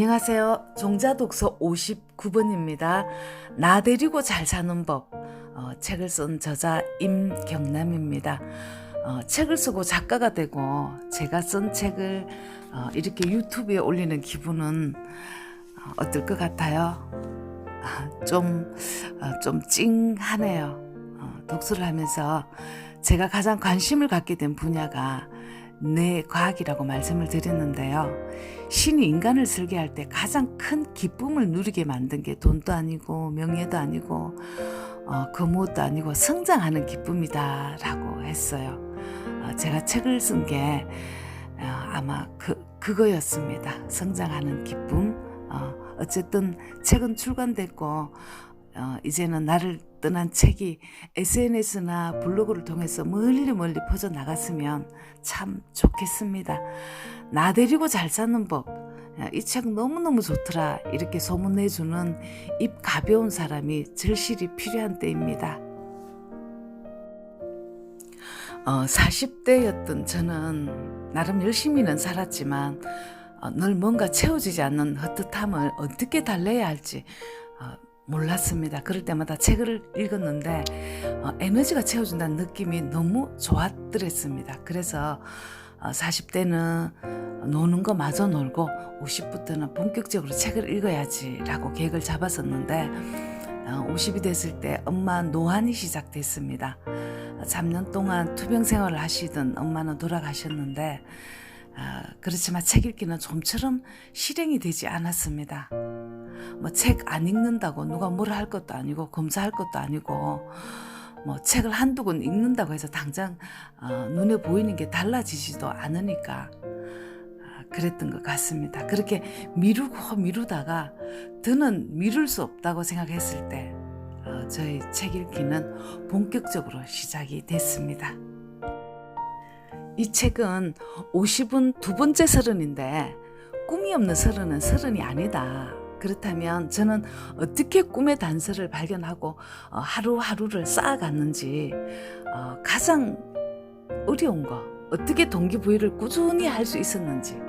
안녕하세요. 종자독서 59번입니다. 나 데리고 잘 사는 법. 책을 쓴 저자 임경남입니다. 책을 쓰고 작가가 되고 제가 쓴 책을 이렇게 유튜브에 올리는 기분은 어떨 것 같아요? 좀 찡하네요. 독서를 하면서 제가 가장 관심을 갖게 된 분야가 뇌과학이라고 말씀을 드렸는데요. 신이 인간을 설계할 때 가장 큰 기쁨을 누리게 만든 게 돈도 아니고 명예도 아니고 그 무엇도 아니고 성장하는 기쁨이다 라고 했어요. 제가 책을 쓴 게 아마 그거였습니다. 성장하는 기쁨. 어쨌든 책은 출간됐고 이제는 나를 떠난 책이 SNS나 블로그를 통해서 멀리 퍼져나갔으면 참 좋겠습니다. 나 데리고 잘 사는 법. 이 책 너무너무 좋더라. 이렇게 소문내주는 입 가벼운 사람이 절실히 필요한 때입니다. 40대였던 저는 나름 열심히는 살았지만 늘 뭔가 채워지지 않는 헛헛함을 어떻게 달래야 할지 몰랐습니다. 그럴 때마다 책을 읽었는데 에너지가 채워준다는 느낌이 너무 좋았더랬습니다. 그래서 40대는 노는 거 마저 놀고 50부터는 본격적으로 책을 읽어야지 라고 계획을 잡았었는데 50이 됐을 때 엄마 노환이 시작됐습니다. 3년 동안 투병 생활을 하시던 엄마는 돌아가셨는데 그렇지만 책 읽기는 좀처럼 실행이 되지 않았습니다. 뭐 책 안 읽는다고 누가 뭐라 할 것도 아니고 검사할 것도 아니고 뭐 책을 한두 권 읽는다고 해서 당장 눈에 보이는 게 달라지지도 않으니까 그랬던 것 같습니다. 그렇게 미루다가 더는 미룰 수 없다고 생각했을 때 저희 책 읽기는 본격적으로 시작이 됐습니다. 이 책은 50은 두 번째 서른인데 꿈이 없는 서른은 서른이 아니다. 그렇다면 저는 어떻게 꿈의 단서를 발견하고 하루하루를 쌓아갔는지 가장 어려운 거 어떻게 동기부여를 꾸준히 할 수 있었는지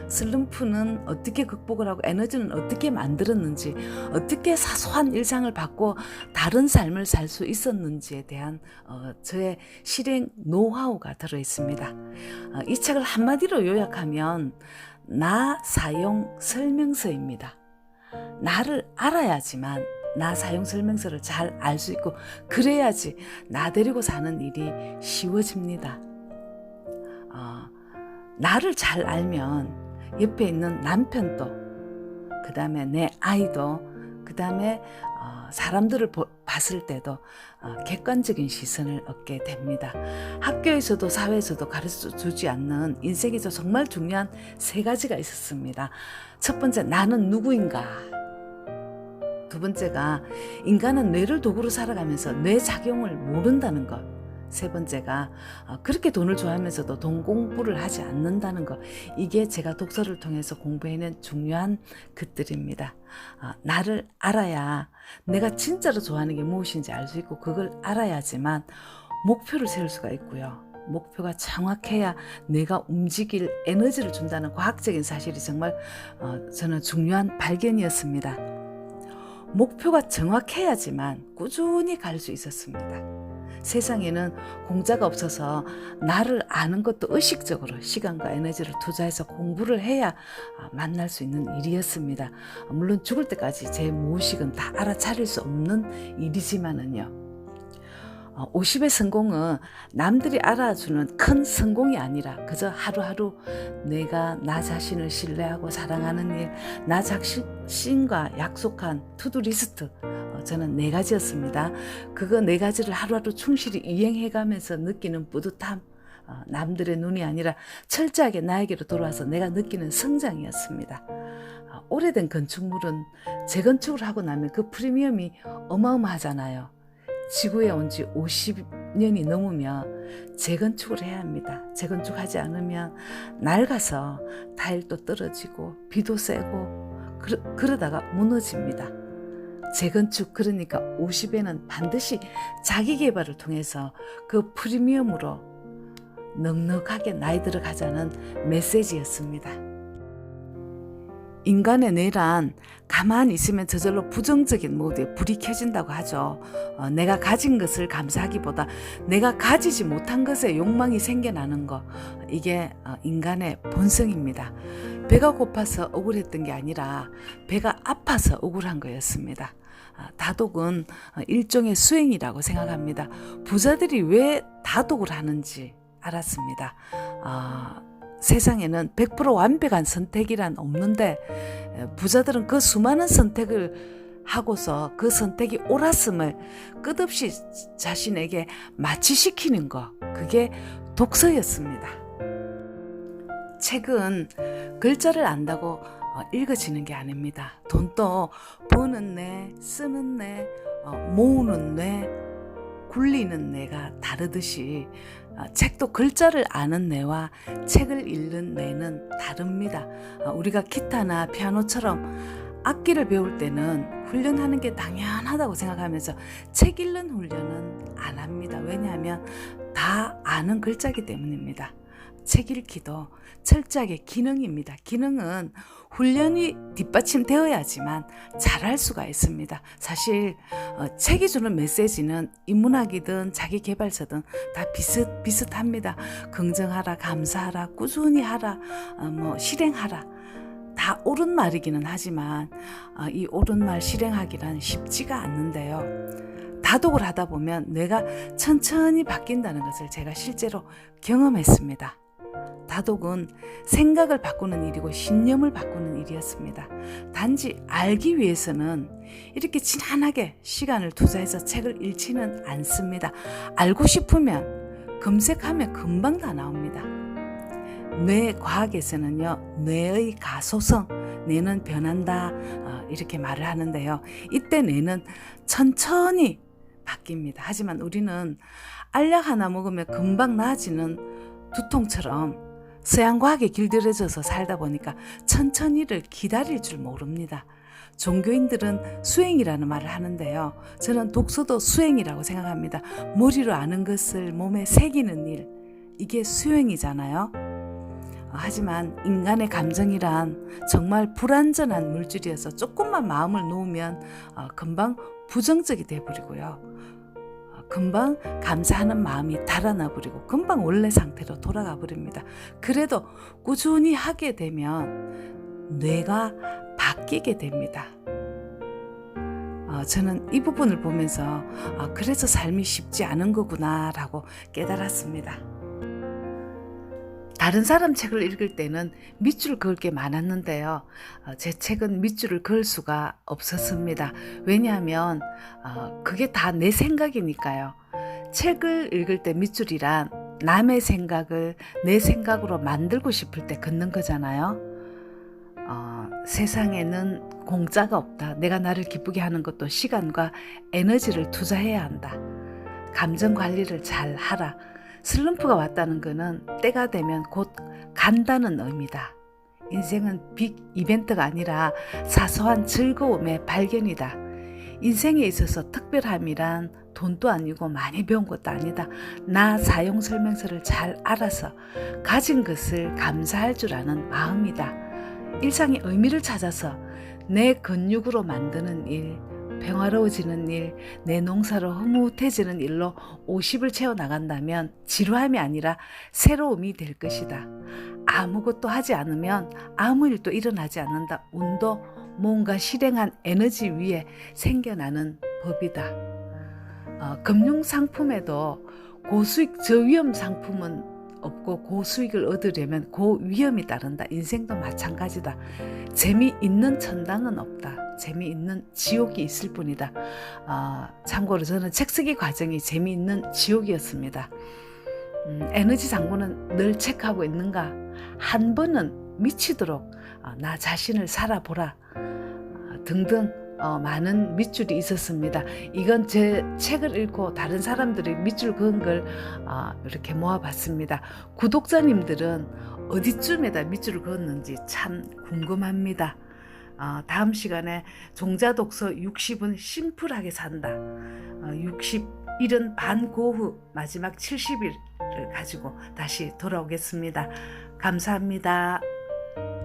슬럼프는 어떻게 극복을 하고 에너지는 어떻게 만들었는지 어떻게 사소한 일상을 바꿔 다른 삶을 살 수 있었는지에 대한 저의 실행 노하우가 들어있습니다. 이 책을 한마디로 요약하면 나 사용 설명서입니다. 나를 알아야지만 나 사용 설명서를 잘 알 수 있고 그래야지 나 데리고 사는 일이 쉬워집니다. 나를 잘 알면 옆에 있는 남편도 그 다음에 내 아이도 그 다음에 사람들을 봤을 때도 객관적인 시선을 얻게 됩니다. 학교에서도 사회에서도 가르쳐주지 않는 인생에서 정말 중요한 세 가지가 있었습니다. 첫 번째, 나는 누구인가? 두 번째가 인간은 뇌를 도구로 살아가면서 뇌 작용을 모른다는 것. 세 번째가 그렇게 돈을 좋아하면서도 돈 공부를 하지 않는다는 것. 이게 제가 독서를 통해서 공부해낸 중요한 것들입니다. 나를 알아야 내가 진짜로 좋아하는 게 무엇인지 알 수 있고 그걸 알아야지만 목표를 세울 수가 있고요. 목표가 정확해야 내가 움직일 에너지를 준다는 과학적인 사실이 정말 저는 중요한 발견이었습니다. 목표가 정확해야지만 꾸준히 갈 수 있었습니다. 세상에는 공짜가 없어서 나를 아는 것도 의식적으로 시간과 에너지를 투자해서 공부를 해야 만날 수 있는 일이었습니다. 물론 죽을 때까지 제 무의식은 다 알아차릴 수 없는 일이지만은요. 50의 성공은 남들이 알아주는 큰 성공이 아니라 그저 하루하루 내가 나 자신을 신뢰하고 사랑하는 일, 나 자신과 약속한 투두리스트 저는 4가지였습니다. 그거 4가지를 하루하루 충실히 이행해가면서 느끼는 뿌듯함, 남들의 눈이 아니라 철저하게 나에게로 돌아와서 내가 느끼는 성장이었습니다. 오래된 건축물은 재건축을 하고 나면 그 프리미엄이 어마어마하잖아요. 지구에 온 지 50년이 넘으면 재건축을 해야 합니다. 재건축하지 않으면 낡아서 타일도 떨어지고 비도 세고 그러다가 무너집니다. 재건축 그러니까 50에는 반드시 자기 개발을 통해서 그 프리미엄으로 넉넉하게 나이 들어가자는 메시지였습니다. 인간의 뇌란 가만히 있으면 저절로 부정적인 모드에 불이 켜진다고 하죠. 내가 가진 것을 감사하기보다 내가 가지지 못한 것에 욕망이 생겨나는 거, 이게 인간의 본성입니다. 배가 고파서 억울했던 게 아니라 배가 아파서 억울한 거였습니다. 다독은 일종의 수행이라고 생각합니다. 부자들이 왜 다독을 하는지 알았습니다. 세상에는 100% 완벽한 선택이란 없는데 부자들은 그 수많은 선택을 하고서 그 선택이 옳았음을 끝없이 자신에게 마취시키는 거, 그게 독서였습니다. 책은 글자를 안다고 읽어지는 게 아닙니다. 돈도 버는 뇌, 쓰는 뇌, 모으는 뇌, 굴리는 뇌가 다르듯이 책도 글자를 아는 뇌와 책을 읽는 뇌는 다릅니다. 우리가 기타나 피아노처럼 악기를 배울 때는 훈련하는 게 당연하다고 생각하면서 책 읽는 훈련은 안 합니다. 왜냐하면 다 아는 글자이기 때문입니다. 책 읽기도 철저하게 기능입니다. 기능은 훈련이 뒷받침되어야지만 잘할 수가 있습니다. 사실 책이 주는 메시지는 인문학이든 자기계발서든 다 비슷합니다. 긍정하라, 감사하라, 꾸준히 하라, 실행하라. 다 옳은 말이기는 하지만 이 옳은 말 실행하기란 쉽지가 않는데요. 다독을 하다 보면 뇌가 천천히 바뀐다는 것을 제가 실제로 경험했습니다. 다독은 생각을 바꾸는 일이고 신념을 바꾸는 일이었습니다. 단지 알기 위해서는 이렇게 지난하게 시간을 투자해서 책을 읽지는 않습니다. 알고 싶으면 검색하면 금방 다 나옵니다. 뇌과학에서는요, 뇌의 가소성, 뇌는 변한다, 이렇게 말을 하는데요. 이때 뇌는 천천히 바뀝니다. 하지만 우리는 알약 하나 먹으면 금방 나아지는 두통처럼 서양과학에 길들여져서 살다 보니까 천천히를 기다릴 줄 모릅니다. 종교인들은 수행이라는 말을 하는데요. 저는 독서도 수행이라고 생각합니다. 머리로 아는 것을 몸에 새기는 일, 이게 수행이잖아요. 하지만 인간의 감정이란 정말 불완전한 물질이어서 조금만 마음을 놓으면 금방 부정적이 돼버리고요. 금방 감사하는 마음이 달아나 버리고 금방 원래 상태로 돌아가 버립니다. 그래도 꾸준히 하게 되면 뇌가 바뀌게 됩니다. 저는 이 부분을 보면서 그래서 삶이 쉽지 않은 거구나 라고 깨달았습니다. 다른 사람 책을 읽을 때는 밑줄 그을 게 많았는데요. 제 책은 밑줄을 그을 수가 없었습니다. 왜냐하면 그게 다 내 생각이니까요. 책을 읽을 때 밑줄이란 남의 생각을 내 생각으로 만들고 싶을 때 긋는 거잖아요. 세상에는 공짜가 없다. 내가 나를 기쁘게 하는 것도 시간과 에너지를 투자해야 한다. 감정 관리를 잘 하라. 슬럼프가 왔다는 것은 때가 되면 곧 간다는 의미다. 인생은 빅 이벤트가 아니라 사소한 즐거움의 발견이다. 인생에 있어서 특별함이란 돈도 아니고 많이 배운 것도 아니다. 나 사용 설명서를 잘 알아서 가진 것을 감사할 줄 아는 마음이다. 일상의 의미를 찾아서 내 근육으로 만드는 일, 평화로워지는 일, 내 농사로 흐뭇해지는 일로 50을 채워나간다면 지루함이 아니라 새로움이 될 것이다. 아무것도 하지 않으면 아무 일도 일어나지 않는다. 운도 뭔가 실행한 에너지 위에 생겨나는 법이다. 금융상품에도 고수익 저위험 상품은 없고 고수익을 얻으려면 고위험이 따른다. 인생도 마찬가지다. 재미있는 천당은 없다. 재미있는 지옥이 있을 뿐이다. 참고로 저는 책 쓰기 과정이 재미있는 지옥이었습니다. 에너지 장고는 늘 체크하고 있는가? 한 번은 미치도록 나 자신을 살아보라. 등등 많은 밑줄이 있었습니다. 이건 제 책을 읽고 다른 사람들이 밑줄 그은 걸 이렇게 모아봤습니다. 구독자님들은 어디쯤에다 밑줄을 그었는지 참 궁금합니다. 다음 시간에 종자독서 60은 심플하게 산다. 60일은 반고흐 마지막 70일을 가지고 다시 돌아오겠습니다. 감사합니다.